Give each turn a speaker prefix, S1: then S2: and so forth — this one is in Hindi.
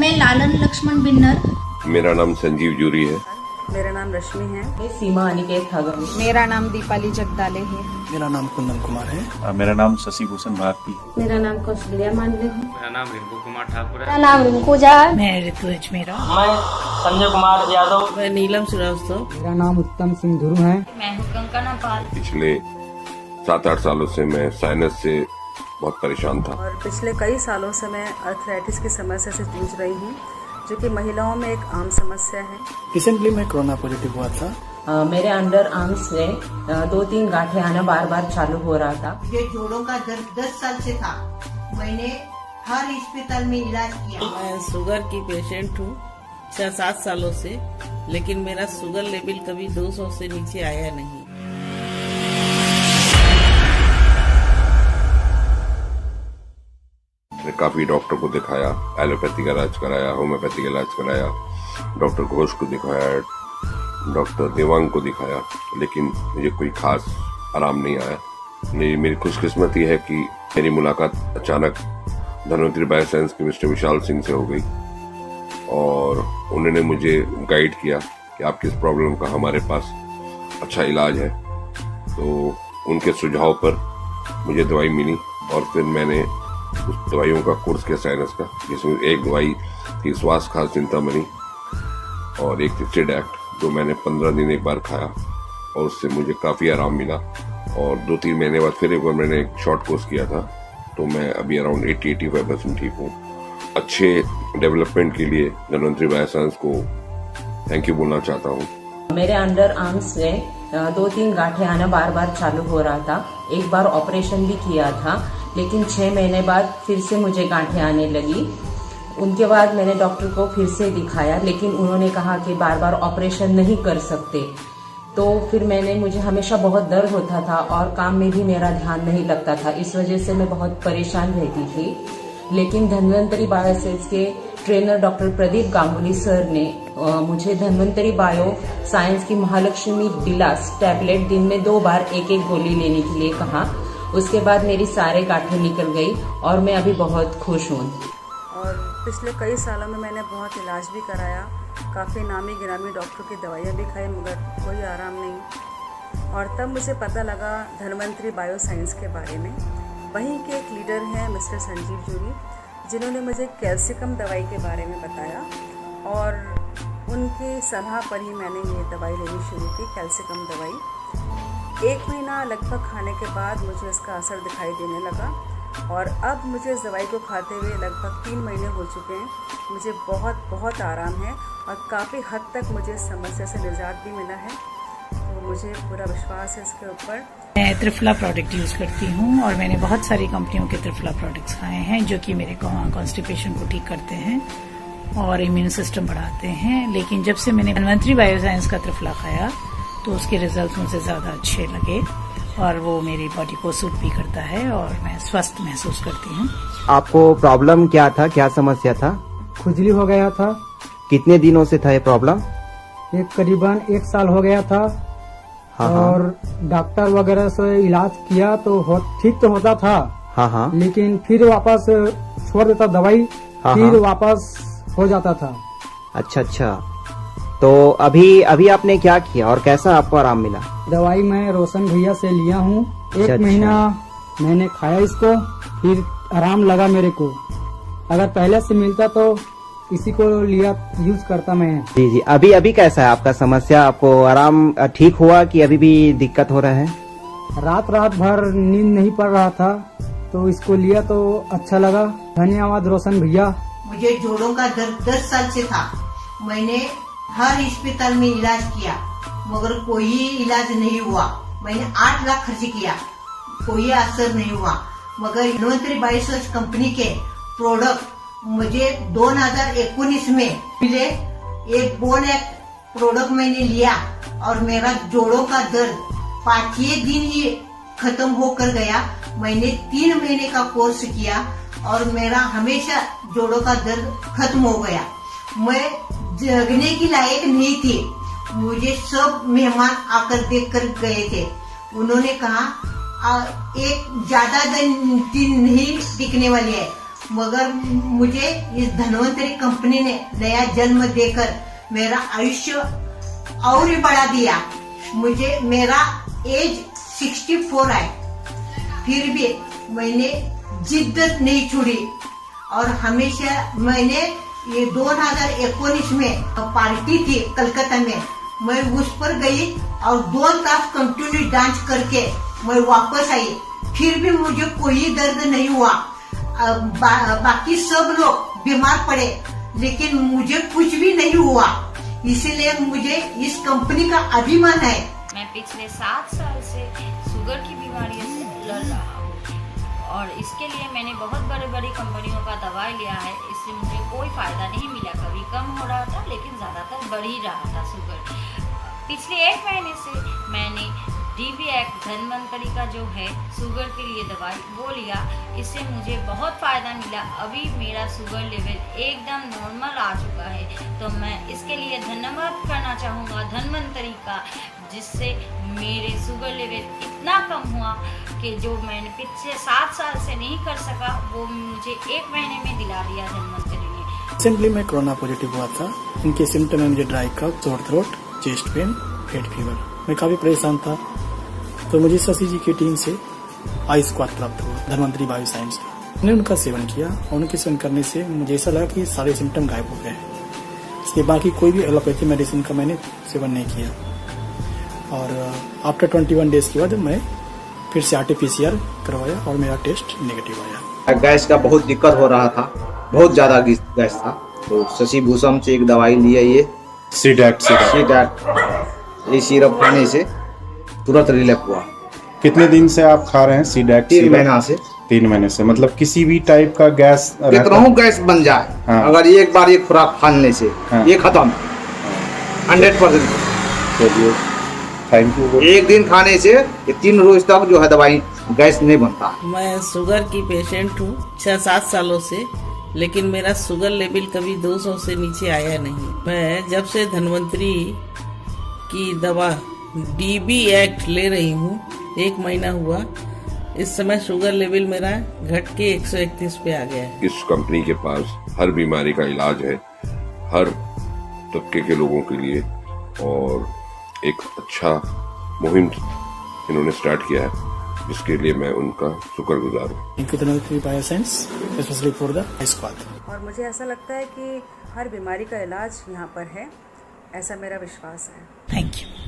S1: मैं लालन लक्ष्मण बिन्नर।
S2: मेरा नाम संजीव जूरी है।
S3: मेरा नाम रश्मि है।
S4: मैं सीमा अनिकेत हगन।
S5: मेरा नाम दीपाली जगदाले है।
S6: मेरा नाम कुंदन कुमार है।
S7: मेरा नाम शशि भूषण भारती।
S8: मेरा नाम कौशल्या मांडले है।
S9: मेरा नाम रिंकू कुमार ठाकुर है।
S8: मेरा नाम रिंकू झा।
S10: मैं ऋतु अजमेरा।
S11: मैं संजय कुमार यादव।
S4: मैं नीलम श्रीवास्तव।
S12: मेरा नाम उत्तम सिंह धुरु है।
S1: मैं हूँ कंकना पाल।
S2: पिछले 7-8 सालों से मैं साइनस से बहुत परेशान था
S3: और पिछले कई सालों से मैं आर्थराइटिस की समस्या से जूझ रही हूँ, जो कि महिलाओं में एक आम समस्या है।
S6: रिसेंटली मैं कोरोना पॉजिटिव हुआ था।
S4: मेरे अंडर आर्म्स में 2-3 गांठें आना बार बार चालू हो रहा था।
S13: ये जोड़ों का दर्द 10 साल से था। मैंने हर अस्पताल में इलाज किया।
S4: मैं शुगर की पेशेंट हूँ 6-7 सालों से, लेकिन मेरा शुगर लेवल कभी 200 से नीचे आया नहीं।
S2: मैंने काफी डॉक्टर को दिखाया, एलोपैथी का इलाज कराया, होम्योपैथी का इलाज कराया, डॉक्टर घोष को दिखाया, डॉक्टर देवांग को दिखाया, लेकिन मुझे कोई खास आराम नहीं आया। मेरी खुशकिस्मती है कि मेरी मुलाकात अचानक धन्वंतरी बायोसाइंस के मिस्टर विशाल सिंह से हो गई और उन्होंने मुझे गाइड किया कि आपकी इस प्रॉब्लम का हमारे पास अच्छा इलाज है। तो उनके सुझाव पर मुझे दवाई मिली और फिर मैंने उस दवाइयों का कोर्स किया साइनस का, जिसमें एक दवाई थी श्वास खास चिंतामणि और एक थी सिडैक्ट, जो मैंने 15 दिन एक बार खाया और उससे मुझे काफ़ी आराम मिला। और 2-3 महीने बाद फिर एक बार मैंने एक शॉर्ट कोर्स किया था, तो मैं अभी अराउंड 80-85% ठीक हूँ। अच्छे डेवलपमेंट के लिए धन्वंतरी बायोसाइंस को थैंक यू बोलना चाहता हूँ।
S4: मेरे अंडर आर्म्स में 2-3 गांठें आना बार बार चालू हो रहा था। एक बार ऑपरेशन भी किया था, लेकिन 6 महीने बाद फिर से मुझे गांठें आने लगी। उनके बाद मैंने डॉक्टर को फिर से दिखाया, लेकिन उन्होंने कहा कि बार बार ऑपरेशन नहीं कर सकते। तो फिर मुझे हमेशा बहुत दर्द होता था और काम में भी मेरा ध्यान नहीं लगता था। इस वजह से मैं बहुत परेशान रहती थी। लेकिन धन्वंतरी बायोसाइंस के trainer doctor Pradeep Ganguly sir ने मुझे धन्वंतरी बायो साइंस की महालक्ष्मी बिलास टैबलेट दिन में 2 बार एक गोली लेने के लिए कहा। उसके बाद मेरी सारे गांठें निकल गई और मैं अभी बहुत खुश हूँ।
S3: और पिछले कई सालों में मैंने बहुत इलाज भी कराया, काफ़ी नामी गिरामी डॉक्टर की दवाइयाँ भी खाई, मगर कोई आराम नहीं। और तब मुझे पता लगा धन्वंतरी बायोसाइंस के बारे में। वहीं के एक लीडर हैं मिस्टर संजीव जूरी, जिन्होंने मुझे कैल्शियम दवाई के बारे में बताया और उनकी सलाह पर ही मैंने ये दवाई लेनी शुरू की, कैल्शियम दवाई। 1 महीना लगभग खाने के बाद मुझे इसका असर दिखाई देने लगा और अब मुझे इस दवाई को खाते हुए लगभग 3 महीने हो चुके हैं। मुझे बहुत आराम है और काफ़ी हद तक मुझे इस समस्या से निजात भी मिला है। तो मुझे पूरा विश्वास है इसके ऊपर।
S10: मैं त्रिफला प्रोडक्ट यूज करती हूँ और मैंने बहुत सारी कंपनियों के त्रिफला प्रोडक्ट्स खाए हैं, जो कि मेरे कॉन्स्टिपेशन को ठीक करते हैं और इम्यून सिस्टम बढ़ाते हैं। लेकिन जब से मैंने धन्वंतरी बायोसाइंस का त्रिफला खाया तो उसके रिजल्ट मुझे ज्यादा अच्छे लगे और वो मेरी बॉडी को सूट भी करता है और मैं स्वस्थ महसूस करती हूँ।
S14: आपको प्रॉब्लम क्या था, क्या समस्या था?
S12: खुजली हो गया था।
S14: कितने दिनों से था ये प्रॉब्लम?
S12: करीबन 1 साल हो गया था। और डॉक्टर वगैरह से इलाज किया तो ठीक तो होता था।
S14: हाँ।
S12: लेकिन फिर वापस छोड़ देता दवाई, फिर वापस हो जाता था।
S14: अच्छा। तो अभी आपने क्या किया और कैसा आपको आराम मिला?
S12: दवाई मैं रोशन भैया से लिया हूँ। 1 महीना मैंने खाया इसको, फिर आराम लगा मेरे को। अगर पहले से मिलता तो इसी को लिया यूज करता मैं।
S14: जी। अभी कैसा है आपका समस्या? आपको आराम ठीक हुआ कि अभी भी दिक्कत हो रहा है?
S12: रात भर नींद नहीं पड़ रहा था, तो इसको लिया तो अच्छा लगा। धन्यवाद रोशन भैया।
S13: मुझे जोड़ों का दर्द 10 साल से था। मैंने हर अस्पताल में इलाज किया, मगर कोई इलाज नहीं हुआ। मैंने 8 लाख खर्च किया, कोई असर नहीं हुआ। मगर धन्वंतरी बायोसाइंस कंपनी के प्रोडक्ट मुझे 2019 में मिले। एक बोन एक प्रोडक्ट मैंने लिया और मेरा जोड़ों का दर्द 5 दिन ही खत्म होकर गया। मैंने 3 महीने का कोर्स किया और मेरा हमेशा जोड़ों का दर्द खत्म हो गया। मैं जगने की लायक नहीं थी। मुझे सब मेहमान आकर देखकर गए थे। उन्होंने कहा एक ज्यादा दिन नहीं टिकने वाली है, मगर मुझे इस धन्वंतरी कंपनी ने नया जन्म देकर मेरा आयुष्य और ही बढ़ा दिया। मुझे मेरा एज 64 है, फिर भी मैंने जिद्दत नहीं छोड़ी और हमेशा मैंने ये 2019 में पार्टी थी कलकत्ता में, मैं उस पर गई और 2 तास कंटिन्यू डांस करके मैं वापस आई। फिर भी मुझे कोई दर्द नहीं हुआ। बाकी सब लोग बीमार पड़े लेकिन मुझे कुछ भी नहीं हुआ, इसलिए मुझे इस कंपनी का अभिमान है।
S1: मैं पिछले 7 साल से शुगर की बीमारी से लड़ रहा हूँ और इसके लिए मैंने बहुत बड़ी बड़ी कंपनियों का दवाई लिया है। इससे मुझे कोई फायदा नहीं मिला, कभी कम हो रहा था लेकिन ज्यादातर बढ़ ही रहा था शुगर। पिछले 1 महीने से मैंने DB एक्ट धन्वंतरी का जो है शुगर के लिए दवाई वो लिया, इससे मुझे बहुत फ़ायदा मिला। अभी मेरा शुगर लेवल एकदम नॉर्मल आ चुका है, तो मैं इसके लिए धन्यवाद करना चाहूँगा धन्वंतरी का, जिससे मेरे शुगर लेवल इतना कम हुआ कि जो मैंने पिछले 7 साल से नहीं कर सका वो मुझे 1 महीने में दिला दिया धन्वंतरी ने।
S6: रिसेंटली मैं कोरोना पॉजिटिव हुआ था। इनके सिम्टम में मुझे dry cough, sore throat, chest pain, head fever. मैं काफ़ी परेशान था, तो मुझे शशि जी की टीम से आई स्क्वाड प्राप्त हुआ धन्वंतरी बायो साइंस का। मैंने उनका सेवन किया और उनके सेवन करने से मुझे ऐसा लगा कि सारे सिम्टम गायब हो गए। इसके बाकी कोई भी एलोपैथी मेडिसिन का मैंने सेवन नहीं किया और आफ्टर 21 डेज के बाद मैं फिर से RT-PCR करवाया और मेरा टेस्ट नेगेटिव आया।
S14: गैस का बहुत दिक्कत हो रहा था, बहुत ज़्यादा गैस था, तो शशि भूषण से एक दवाई लिया, ये सीडैक्ट ये सिरप खाने से तुरंत रिलैप हुआ।
S7: कितने दिन से आप खा रहे हैं सीडैक्ट?
S14: 3 महीना से।
S7: 3 महीने से, मतलब किसी भी टाइप का गैस
S14: कितना गैस बन जाए, हाँ। अगर एक बार ये खुराक खाने से, हाँ। ये खत्म 100%।
S7: चलिए, थैंक यू।
S14: एक दिन खाने से 3 रोज तक जो है दवाई गैस नहीं बनता।
S9: मैं शुगर की पेशेंट हूँ 6-7 सालों से, लेकिन मेरा शुगर लेवल कभी 200 से नीचे आया नहीं। मैं जब से धन्वंतरी की दवा DB एक्ट ले रही हूँ 1 महीना हुआ, इस समय शुगर लेवल मेरा घट के 131 पे आ गया है।
S2: इस कंपनी के पास हर बीमारी का इलाज है, हर तबके के लोगों के लिए, और एक अच्छा मुहिम इन्होंने स्टार्ट किया है, जिसके लिए मैं उनका शुक्रगुजार हूँ।
S6: Dhanvantari bio science specially for the squad.
S3: और मुझे ऐसा लगता है कि हर बीमारी का इलाज यहाँ पर है, ऐसा मेरा विश्वास है।
S10: Thank you.